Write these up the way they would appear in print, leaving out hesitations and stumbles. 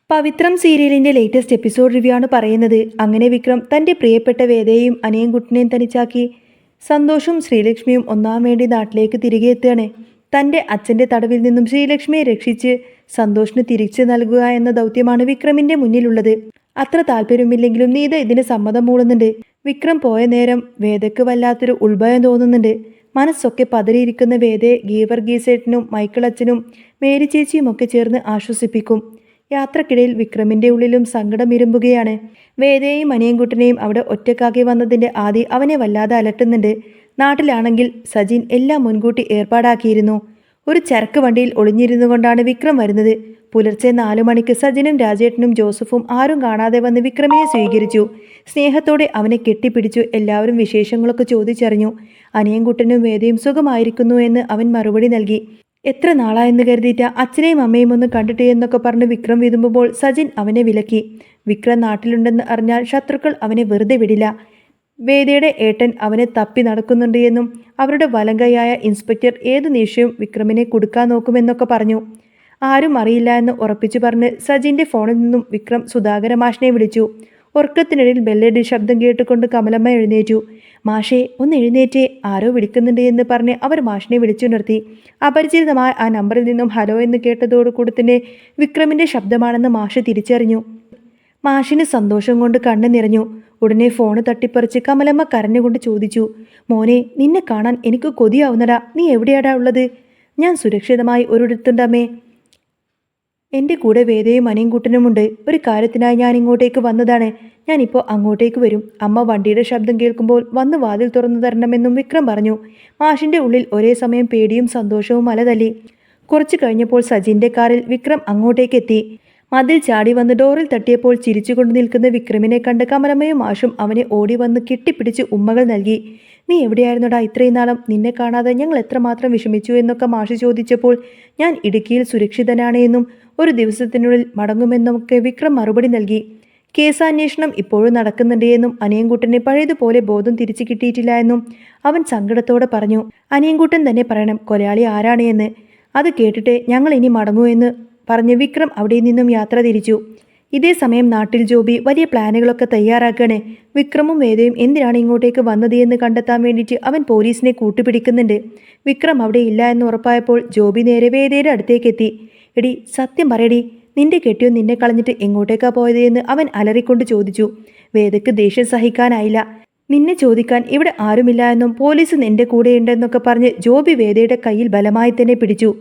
പവിത്രം സീരിയലിന്റെ latest episode review ആണ് പറയുന്നത്. അങ്ങനെ വിക്രം തന്റെ പ്രിയപ്പെട്ട വേദയെയും അനിയൻകുട്ടനെയും തനിച്ചാക്കി സന്തോഷും ശ്രീലക്ഷ്മിയും ഒന്നാം വേണ്ടി നാട്ടിലേക്ക് തിരികെ എത്തുകയാണ്. തന്റെ അച്ഛന്റെ തടവിൽ നിന്നും ശ്രീലക്ഷ്മിയെ രക്ഷിച്ച് സന്തോഷിന് തിരിച്ചു നൽകുക എന്ന ദൗത്യമാണ് വിക്രമിന്റെ മുന്നിലുള്ളത്. അത്ര താല്പര്യമില്ലെങ്കിലും നീത ഇതിന് സമ്മതം മൂളുന്നുണ്ട്. വിക്രം പോയ നേരം വേദയ്ക്ക് വല്ലാത്തൊരു ഉൾഭയം തോന്നുന്നുണ്ട്. മനസ്സൊക്കെ പതറിയിരിക്കുന്ന വേദയെ ഗീവർഗീസേട്ടനും മൈക്കിൾ അച്ഛനും മേരി ചേച്ചിയും ഒക്കെ ചേർന്ന് ആശ്വസിപ്പിക്കും. യാത്രക്കിടയിൽ വിക്രമിന്റെ ഉള്ളിലും സങ്കടം ഇരുമ്പുകയാണ്. വേദയെയും അനിയൻകുട്ടനെയും അവിടെ ഒറ്റക്കാക്കി വന്നതിന്റെ ആദി അവനെ വല്ലാതെ അലട്ടുന്നുണ്ട്. നാട്ടിലാണെങ്കിൽ സജിൻ എല്ലാം മുൻകൂട്ടി ഏർപ്പാടാക്കിയിരുന്നു. ഒരു ചരക്ക് വണ്ടിയിൽ ഒളിഞ്ഞിരുന്നു കൊണ്ടാണ് വിക്രം വരുന്നത്. പുലർച്ചെ 4 മണിക്ക് സജിനും രാജേട്ടനും ജോസഫും ആരും കാണാതെ വന്ന് വിക്രമിനെ സ്വീകരിച്ചു. സ്നേഹത്തോടെ അവനെ കെട്ടിപ്പിടിച്ചു. എല്ലാവരും വിശേഷങ്ങളൊക്കെ ചോദിച്ചറിഞ്ഞു. അനിയൻകുട്ടനും വേദയും സുഖമായിരിക്കുന്നു എന്ന് അവൻ മറുപടി നൽകി. എത്ര നാളായെന്ന് കരുതിയിട്ട് അച്ഛനെയും അമ്മയും ഒന്ന് കണ്ടിട്ട് എന്നൊക്കെ പറഞ്ഞ് വിക്രം വിതുമ്പുമ്പോൾ സജിൻ അവനെ വിലക്കി. വിക്രം നാട്ടിലുണ്ടെന്ന് അറിഞ്ഞാൽ ശത്രുക്കൾ അവനെ വെറുതെ വിടില്ല. വേദയുടെ ഏട്ടൻ അവനെ തപ്പി നടക്കുന്നുണ്ട് എന്നും അവരുടെ വലങ്കയായ ഇൻസ്പെക്ടർ ഏത് നിമിഷവും വിക്രമിനെ കുടുക്കാൻ നോക്കുമെന്നൊക്കെ പറഞ്ഞു. ആരും അറിയില്ല എന്ന് ഉറപ്പിച്ചു പറഞ്ഞ് സജിൻ്റെ ഫോണിൽ നിന്നും വിക്രം സുധാകര മാഷിനെ വിളിച്ചു. ഉറക്കത്തിനിടയിൽ ബെല്ലടി ശബ്ദം കേട്ടുകൊണ്ട് കമലമ്മ എഴുന്നേറ്റു. മാഷേ ഒന്ന് എഴുന്നേറ്റേ, ആരോ വിളിക്കുന്നുണ്ട് എന്ന് പറഞ്ഞ് അവർ മാഷിനെ വിളിച്ചു നിർത്തി. അപരിചിതമായ ആ നമ്പറിൽ നിന്നും ഹലോ എന്ന് കേട്ടതോടുകൂടി തന്നെ വിക്രമിൻ്റെ ശബ്ദമാണെന്ന് മാഷ് തിരിച്ചറിഞ്ഞു. മാഷിന് സന്തോഷം കൊണ്ട് കണ്ണു നിറഞ്ഞു. ഉടനെ ഫോണ് തട്ടിപ്പറിച്ച് കമലമ്മ കരഞ്ഞുകൊണ്ട് ചോദിച്ചു, മോനെ നിന്നെ കാണാൻ എനിക്ക് കൊതിയാവുന്നടാ, നീ എവിടെയാടാ ഉള്ളത്? ഞാൻ സുരക്ഷിതമായി ഒരിടത്തുണ്ടമ്മേ. എൻ്റെ കൂടെ വേദയും അനിയൻകുട്ടനുമുണ്ട്. ഒരു കാര്യത്തിനായി ഞാൻ ഇങ്ങോട്ടേക്ക് വന്നതാണ്. ഞാനിപ്പോൾ അങ്ങോട്ടേക്ക് വരും. അമ്മ വണ്ടിയുടെ ശബ്ദം കേൾക്കുമ്പോൾ വന്ന് വാതിൽ തുറന്നു തരണമെന്നും വിക്രം പറഞ്ഞു. മാഷിൻ്റെ ഉള്ളിൽ ഒരേ സമയം പേടിയും സന്തോഷവും അലതല്ലി. കുറച്ചു കഴിഞ്ഞപ്പോൾ സജിൻ്റെ കാറിൽ വിക്രം അങ്ങോട്ടേക്ക് എത്തി. മതിൽ ചാടി വന്ന് ഡോറിൽ തട്ടിയപ്പോൾ ചിരിച്ചുകൊണ്ട് നിൽക്കുന്ന വിക്രമിനെ കണ്ട് കമലമ്മയും മാഷും അവനെ ഓടി വന്ന് കെട്ടിപ്പിടിച്ച് ഉമ്മകൾ നൽകി. നീ എവിടെയായിരുന്നടാ ഇത്രയും നാളും? നിന്നെ കാണാതെ ഞങ്ങൾ എത്രമാത്രം വിഷമിച്ചു എന്നൊക്കെ മാഷ് ചോദിച്ചപ്പോൾ ഞാൻ ഇടുക്കിയിൽ സുരക്ഷിതനാണ് എന്നും ഒരു ദിവസത്തിനുള്ളിൽ മടങ്ങുമെന്നുമൊക്കെ വിക്രം മറുപടി നൽകി. കേസാന്വേഷണം ഇപ്പോഴും നടക്കുന്നുണ്ട് എന്നും അനിയൻകുട്ടനെ പഴയതുപോലെ ബോധം തിരിച്ചു കിട്ടിയിട്ടില്ല എന്നും അവൻ സങ്കടത്തോടെ പറഞ്ഞു. അനിയൻകുട്ടൻ തന്നെ പറയണം കൊലയാളി ആരാണ് എന്ന്. അത് കേട്ടിട്ട് ഞങ്ങൾ ഇനി മടങ്ങൂ എന്ന് പറഞ്ഞ് വിക്രം അവിടെ നിന്നും യാത്ര തിരിച്ചു. ഇതേ സമയം നാട്ടിൽ ജോബി വലിയ പ്ലാനുകളൊക്കെ തയ്യാറാക്കാണ്. വിക്രമും വേദയും എന്തിനാണ് ഇങ്ങോട്ടേക്ക് വന്നത് എന്ന് കണ്ടെത്താൻ വേണ്ടിയിട്ട് അവൻ പോലീസിനെ കൂട്ടുപിടിക്കുന്നുണ്ട്. വിക്രം അവിടെ ഇല്ല എന്ന് ഉറപ്പായപ്പോൾ ജോബി നേരെ വേദയുടെ അടുത്തേക്ക് എത്തി. എടി സത്യം പറയടി, നിന്റെ കെട്ടിയോ നിന്നെ കളഞ്ഞിട്ട് എങ്ങോട്ടേക്കാ പോയത് എന്ന് അവൻ അലറിക്കൊണ്ട് ചോദിച്ചു. വേദയ്ക്ക് ദേഷ്യം സഹിക്കാനായില്ല. നിന്നെ ചോദിക്കാൻ ഇവിടെ ആരുമില്ല എന്നും പോലീസ് നിന്റെ കൂടെയുണ്ടെന്നൊക്കെ പറഞ്ഞ് ജോബി വേദയുടെ കയ്യിൽ ബലമായി തന്നെ പിടിച്ചു.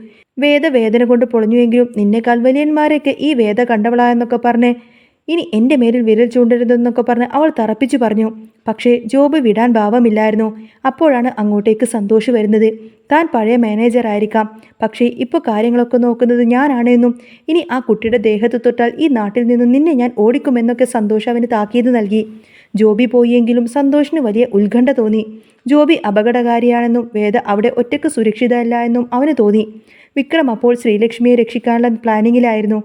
വേദ വേദന കൊണ്ട് പൊളഞ്ഞുവെങ്കിലും നിന്നേക്കാൾ വലിയന്മാരെയൊക്കെ ഈ വേദ കണ്ടവളായെന്നൊക്കെ പറഞ്ഞ് ഇനി എൻ്റെ മേലിൽ വിരൽ ചൂണ്ടരുതെന്നൊക്കെ പറഞ്ഞ് അവൾ തറപ്പിച്ചു പറഞ്ഞു. പക്ഷേ ജോബ് വിടാൻ ഭാവമില്ലായിരുന്നു. അപ്പോഴാണ് അങ്ങോട്ടേക്ക് സന്തോഷ് വരുന്നത്. താൻ പഴയ മാനേജർ ആയിരിക്കാം, പക്ഷേ ഇപ്പോൾ കാര്യങ്ങളൊക്കെ നോക്കുന്നത് ഞാനാണ് എന്നും ഇനി ആ കുട്ടിയുടെ ദേഹത്ത് തൊട്ടാൽ ഈ നാട്ടിൽ നിന്നും നിന്നെ ഞാൻ ഓടിക്കുമെന്നൊക്കെ സന്തോഷ് അവന് താക്കീത് നൽകി. ജോബി പോയെങ്കിലും സന്തോഷിന് വലിയ ഉത്കണ്ഠ തോന്നി. ജോബി അപകടകാരിയാണെന്നും വേദ അവിടെ ഒറ്റയ്ക്ക് സുരക്ഷിതമല്ല എന്നും അവന് തോന്നി. വിക്രം അപ്പോൾ ശ്രീലക്ഷ്മിയെ രക്ഷിക്കാനുള്ള പ്ലാനിങ്ങിലായിരുന്നു.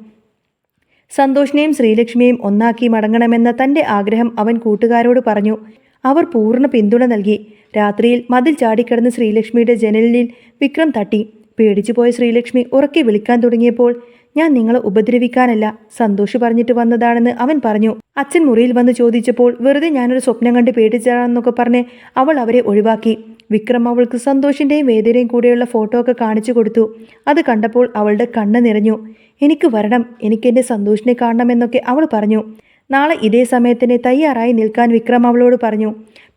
സന്തോഷിനെയും ശ്രീലക്ഷ്മിയെയും ഒന്നാക്കി മടങ്ങണമെന്ന തൻ്റെ ആഗ്രഹം അവൻ കൂട്ടുകാരോട് പറഞ്ഞു. അവർ പൂർണ്ണ പിന്തുണ നൽകി. രാത്രിയിൽ മതിൽ ചാടിക്കിടന്ന് ശ്രീലക്ഷ്മിയുടെ ജനലിൽ വിക്രം തട്ടി. പേടിച്ചു പോയ ശ്രീലക്ഷ്മി ഉറക്കെ വിളിക്കാൻ തുടങ്ങിയപ്പോൾ ഞാൻ നിങ്ങളെ ഉപദ്രവിക്കാനല്ല, സന്തോഷ് പറഞ്ഞിട്ട് വന്നതാണെന്ന് അവൻ പറഞ്ഞു. അച്ഛൻ മുറിയിൽ വന്ന് ചോദിച്ചപ്പോൾ വെറുതെ ഞാനൊരു സ്വപ്നം കണ്ട് പേടിച്ചാണെന്നൊക്കെ പറഞ്ഞ് അവൾ അവരെ ഒഴിവാക്കി. വിക്രം അവൾക്ക് സന്തോഷിൻ്റെയും വേദനയും കൂടെയുള്ള ഫോട്ടോ ഒക്കെ കാണിച്ചു കൊടുത്തു. അത് കണ്ടപ്പോൾ അവളുടെ കണ്ണ് നിറഞ്ഞു. എനിക്ക് വരണം, എനിക്കെൻ്റെ സന്തോഷിനെ കാണണമെന്നൊക്കെ അവൾ പറഞ്ഞു. നാളെ ഇതേ സമയത്തിന് തയ്യാറായി നിൽക്കാൻ വിക്രം അവളോട് പറഞ്ഞു.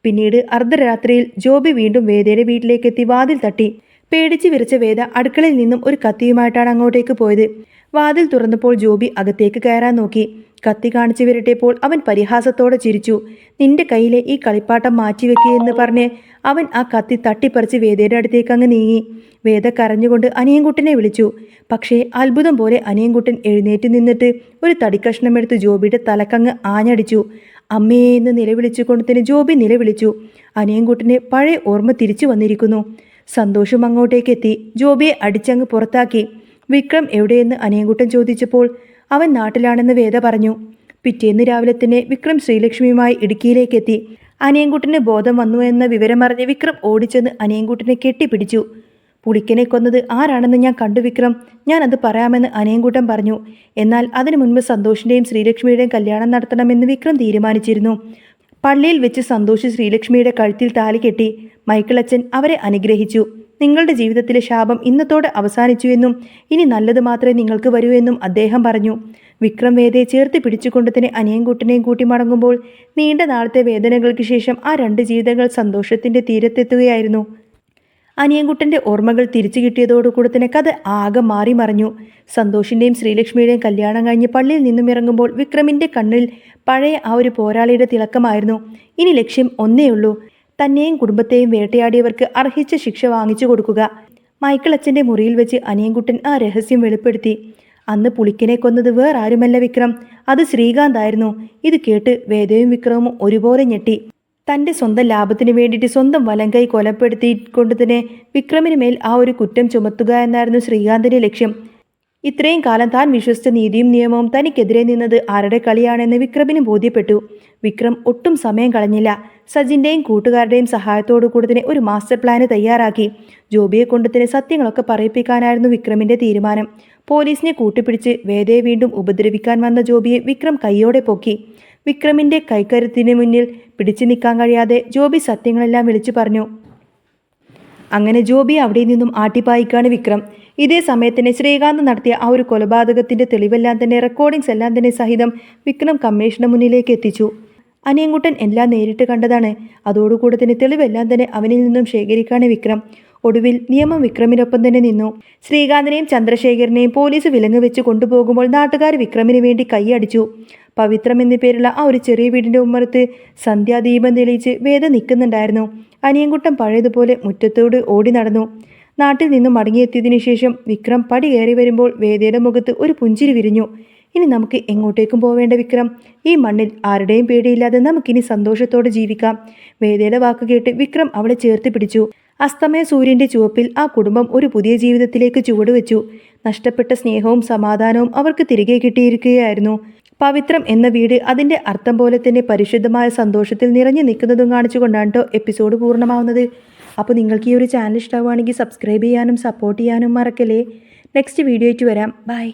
പിന്നീട് അർദ്ധരാത്രിയിൽ ജോബി വീണ്ടും വേദയുടെ വീട്ടിലേക്കെത്തി വാതിൽ തട്ടി. പേടിച്ച് വിറച്ച വേദ അടുക്കളയിൽ നിന്നും ഒരു കത്തിയുമായിട്ടാണ് അങ്ങോട്ടേക്ക് പോയത്. വാതിൽ തുറന്നപ്പോൾ ജോബി അകത്തേക്ക് കയറാൻ നോക്കി. കത്തി കാണിച്ചു വിരട്ടിയപ്പോൾ അവൻ പരിഹാസത്തോടെ ചിരിച്ചു. നിന്റെ കയ്യിലെ ഈ കളിപ്പാട്ടം മാറ്റിവെക്കുകയെന്ന് പറഞ്ഞ് അവൻ ആ കത്തി തട്ടിപ്പറിച്ച് വേദയുടെ അടുത്തേക്ക് അങ്ങ് നീങ്ങി. വേദ കരഞ്ഞുകൊണ്ട് അനിയൻകുട്ടനെ വിളിച്ചു. പക്ഷേ അത്ഭുതം പോലെ അനിയൻകുട്ടൻ എഴുന്നേറ്റ് നിന്നിട്ട് ഒരു തടിക്കഷ്ണം എടുത്ത് ജോബിയുടെ തലക്കങ്ങ് ആഞ്ഞടിച്ചു. അമ്മേ എന്ന് നിലവിളിച്ചുകൊണ്ട് തന്നെ ജോബി നിലവിളിച്ചു. അനിയൻകുട്ടന് പഴയ ഓർമ്മ തിരിച്ചു വന്നിരിക്കുന്നു. സന്തോഷം അങ്ങോട്ടേക്ക് എത്തി ജോബിയെ അടിച്ചങ്ങ് പുറത്താക്കി. വിക്രം എവിടെയെന്ന് അനിയൻകുട്ടൻ ചോദിച്ചപ്പോൾ അവൻ നാട്ടിലാണെന്ന് വേദ പറഞ്ഞു. പിറ്റേന്ന് രാവിലെ തന്നെ വിക്രം ശ്രീലക്ഷ്മിയുമായി ഇടുക്കിയിലേക്കെത്തി. അനിയൻകുട്ടന് ബോധം വന്നു എന്ന വിവരമറിഞ്ഞ് വിക്രം ഓടിച്ചെന്ന് അനിയൻകുട്ടനെ കെട്ടിപ്പിടിച്ചു. പുളിക്കനെ കൊന്നത് ആരാണെന്ന് ഞാൻ കണ്ടു വിക്രം. ഞാനത് പറയാമെന്ന് അനിയൻകുട്ടൻ പറഞ്ഞു. എന്നാൽ അതിനു മുൻപ് സന്തോഷിൻ്റെയും ശ്രീലക്ഷ്മിയുടെയും കല്യാണം നടത്തണമെന്ന് വിക്രം തീരുമാനിച്ചിരുന്നു. പള്ളിയിൽ വെച്ച് സന്തോഷ് ശ്രീലക്ഷ്മിയുടെ കഴുത്തിൽ താലി കെട്ടി. മൈക്കിളച്ചൻ അവരെ അനുഗ്രഹിച്ചു. നിങ്ങളുടെ ജീവിതത്തിലെ ശാപം ഇന്നത്തോടെ അവസാനിച്ചു എന്നും ഇനി നല്ലത് മാത്രമേ നിങ്ങൾക്ക് വരൂ എന്നും അദ്ദേഹം പറഞ്ഞു. വിക്രം വേദയെ ചേർത്ത് പിടിച്ചുകൊണ്ട് തന്നെ അനിയൻകുട്ടനെയും കൂട്ടി മടങ്ങുമ്പോൾ നീണ്ട നാളത്തെ വേദനകൾക്ക് ശേഷം ആ രണ്ട് ജീവിതങ്ങൾ സന്തോഷത്തിൻ്റെ തീരത്തെത്തുകയായിരുന്നു. അനിയൻകുട്ടൻ്റെ ഓർമ്മകൾ തിരിച്ചു കിട്ടിയതോടുകൂടി തന്നെ കഥ ആകെ മാറി മറിഞ്ഞു. സന്തോഷിൻ്റെയും ശ്രീലക്ഷ്മിയുടെയും കല്യാണം കഴിഞ്ഞ് പള്ളിയിൽ നിന്നും ഇറങ്ങുമ്പോൾ വിക്രമിൻ്റെ കണ്ണിൽ പഴയ ആ ഒരു പോരാളിയുടെ തിളക്കമായിരുന്നു. ഇനി ലക്ഷ്യം ഒന്നേയുള്ളൂ, തന്നെയും കുടുംബത്തെയും വേട്ടയാടിയവർക്ക് അർഹിച്ച ശിക്ഷ വാങ്ങിച്ചു കൊടുക്കുക. മൈക്കിൾ അച്ഛൻ്റെ മുറിയിൽ വെച്ച് അനിയൻകുട്ടൻ ആ രഹസ്യം വെളിപ്പെടുത്തി. അന്ന് പുളിക്കനെ കൊന്നത് വേറാരുമല്ല വിക്രം, അത് ശ്രീകാന്തായിരുന്നു. ഇത് കേട്ട് വേദയും വിക്രവും ഒരുപോലെ ഞെട്ടി. തൻ്റെ സ്വന്തം ലാഭത്തിന് വേണ്ടിയിട്ട് സ്വന്തം വലങ്കൈ കൊലപ്പെടുത്തിക്കൊണ്ട് തന്നെ വിക്രമിന് മേൽ ആ ഒരു കുറ്റം ചുമത്തുക എന്നായിരുന്നു ശ്രീകാന്തിൻ്റെ ലക്ഷ്യം. ഇത്രയും കാലം താൻ വിശ്വസിച്ച നീതിയും നിയമവും തനിക്കെതിരെ നിന്നത് ആരുടെ കളിയാണെന്ന് വിക്രമിന് ബോധ്യപ്പെട്ടു. വിക്രം ഒട്ടും സമയം കളഞ്ഞില്ല. സജിൻ്റെയും കൂട്ടുകാരുടെയും സഹായത്തോടു കൂടി തന്നെ ഒരു മാസ്റ്റർ പ്ലാന് തയ്യാറാക്കി. ജോബിയെ കൊണ്ട് തന്നെ സത്യങ്ങളൊക്കെ പറയിപ്പിക്കാനായിരുന്നു വിക്രമിൻ്റെ തീരുമാനം. പോലീസിനെ കൂട്ടിപ്പിടിച്ച് വേദയെ വീണ്ടും ഉപദ്രവിക്കാൻ വന്ന ജോബിയെ വിക്രം കൈയോടെ പൊക്കി. വിക്രമിൻ്റെ കൈക്കരുത്തിന് മുന്നിൽ പിടിച്ചു നിൽക്കാൻ കഴിയാതെ ജോബി സത്യങ്ങളെല്ലാം വിളിച്ചു പറഞ്ഞു. അങ്ങനെ ജോബിയെ അവിടെ നിന്നും ആട്ടിപ്പായിക്കാണ് വിക്രം. ഇതേ സമയത്തിന് ശ്രീകാന്ത് നടത്തിയ ആ ഒരു കൊലപാതകത്തിൻ്റെ തെളിവെല്ലാം തന്നെ റെക്കോർഡിങ്സ് എല്ലാം തന്നെ സഹിതം വിക്രം കമ്മീഷന് മുന്നിലേക്ക് എത്തിച്ചു. അനിയൻകുട്ടൻ എല്ലാം നേരിട്ട് കണ്ടതാണ്. അതോടുകൂടി തന്നെ തെളിവെല്ലാം തന്നെ അവനിൽ നിന്നും ശേഖരിക്കാണ് വിക്രം. ഒടുവിൽ നിയമം വിക്രമിനൊപ്പം തന്നെ നിന്നു. ശ്രീകാന്തിനെയും ചന്ദ്രശേഖരനെയും പോലീസ് വിലങ്ങ് വെച്ച് കൊണ്ടുപോകുമ്പോൾ നാട്ടുകാർ വിക്രമിന് വേണ്ടി കൈയടിച്ചു. പവിത്രം എന്നു പേരുള്ള ആ ഒരു ചെറിയ വീടിൻ്റെ ഉമ്മറത്ത് സന്ധ്യാദീപം തെളിയിച്ച് വേദ നിൽക്കുന്നുണ്ടായിരുന്നു. അനിയൻകുട്ടൻ പഴയതുപോലെ മുറ്റത്തോട് ഓടി നടന്നു. നാട്ടിൽ നിന്നും മടങ്ങിയെത്തിയതിനു ശേഷം വിക്രം പടി കയറി വരുമ്പോൾ വേദയുടെ മുഖത്ത് ഒരു പുഞ്ചിരി വിരിഞ്ഞു. ഇനി നമുക്ക് എങ്ങോട്ടേക്കും പോവേണ്ട വിക്രം, ഈ മണ്ണിൽ ആരുടെയും പേടിയില്ലാതെ നമുക്കിനി സന്തോഷത്തോടെ ജീവിക്കാം. വേദയുടെ വാക്ക് കേട്ട് വിക്രം അവളെ ചേർത്ത് പിടിച്ചു. അസ്തമയ സൂര്യൻ്റെ ചുവപ്പിൽ ആ കുടുംബം ഒരു പുതിയ ജീവിതത്തിലേക്ക് ചുവടുവെച്ചു. നഷ്ടപ്പെട്ട സ്നേഹവും സമാധാനവും അവർക്ക് തിരികെ കിട്ടിയിരിക്കുകയായിരുന്നു. പവിത്രം എന്ന വീട് അതിൻ്റെ അർത്ഥം പോലെ തന്നെ പരിശുദ്ധമായ സന്തോഷത്തിൽ നിറഞ്ഞു നിൽക്കുന്നതും കാണിച്ചുകൊണ്ടാണ് കേട്ടോ എപ്പിസോഡ് പൂർണ്ണമാവുന്നത്. അപ്പോൾ നിങ്ങൾക്ക് ഈ ഒരു ചാനൽ ഇഷ്ടമാവുകയാണെങ്കിൽ സബ്സ്ക്രൈബ് ചെയ്യാനും സപ്പോർട്ട് ചെയ്യാനും മറക്കല്ലേ. നെക്സ്റ്റ് വീഡിയോ ആയിട്ട് വരാം. ബൈ.